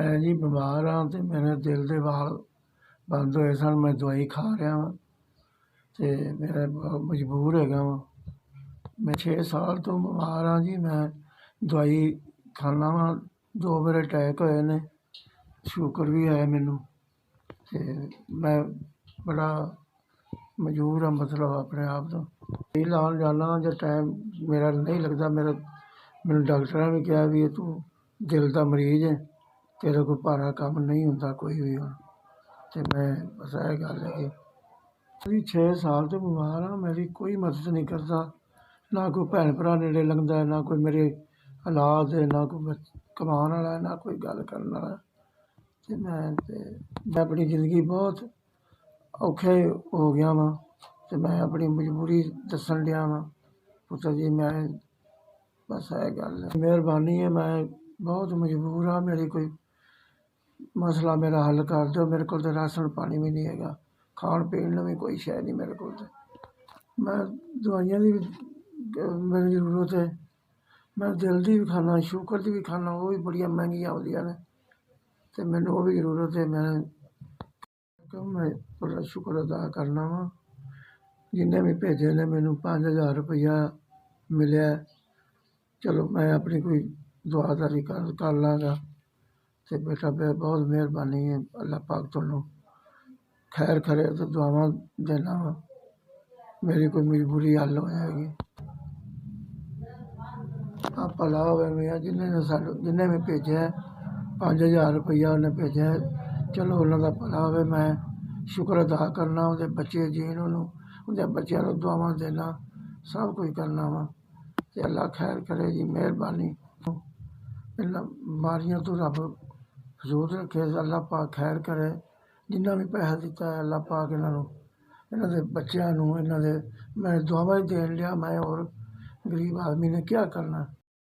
मैं जी बीमार हाँ तो मेरे दिल के वाल बंद होए सन। मैं दवाई खा रहा वा तो मेरा मजबूर हैगा वा। मैं 6 साल तो बीमार हाँ जी। मैं दवाई खाना वा, 2 मेरे अटैक होए ने, शुगर भी है मैनू। ते मैं बड़ा मजबूर हाँ मतलब अपने आप तो। दवाई लान जाना जो टाइम मेरा नहीं लगता, मैनू डॉक्टर ने भी कहा भी तू दिल का मरीज है, तेरे को भारा काम नहीं होंदा कोई भी हुण। ते मैं बस यह गल है कि 6 साल तो बीमार हाँ, मेरी कोई मदद नहीं करता, ना कोई भैन भरा नेड़े लंघदा है, ना कोई मेरे औलाद है, ना कोई कमान वाला है, ना कोई गल करन वाला। ते मैं अपनी जिंदगी बहुत औखे हो गया वा ते मैं अपनी मजबूरी दस्सन डया वा। पुत्तर जी मैं बस यह गल है, मेहरबानी है। मैं बहुत मजबूर हाँ, मेरी कोई मसला मेरा हल कर दो। मेरे को राशन पानी भी नहीं है, खाण पीण नूं भी कोई शै नहीं मेरे को। मैं दवाइयां की भी मेरी जरूरत है। मैं दिल की भी खाना, शुगर की भी खाना, वो भी बड़िया महंगिया आउंदियां ने ते मैनू वो भी जरूरत है। मैं बड़ा शुक्र अदा करना वा जिन्हें भी भेजे ने मैनू 5,000 रुपया मिलिया। चलो मैं अपनी कोई दुआदारी कर लाँगा। ते बेटा बहुत मेहरबानी है, अल्लाह पाक तुहानू खैर करे तो दुआवां देना वा, मेरी कोई मजबूरी हल हो जाएगी। भला होवे मियाँ जिन्हें भी भेजा है, 5,000 रुपया उन्हें भेजा है, चलो उन्होंने भला होवे। मैं शुक्र अदा करना, उनके बच्चे जीन, उनके बच्चों को दुआवां देना, सब कुछ करना वा। ते अल्लाह खैर करे जी, मेहरबानी। इन्हां बीमारियों तो रब हजूर रखे, अल्लाह पाक खैर करे। जिन्ना भी पैसा दिता है अल्लाह पाक इन्हों इन्हों के बच्चों, इन्हों मैं दुआवां ही देन लिया। मैं और गरीब आदमी ने क्या करना।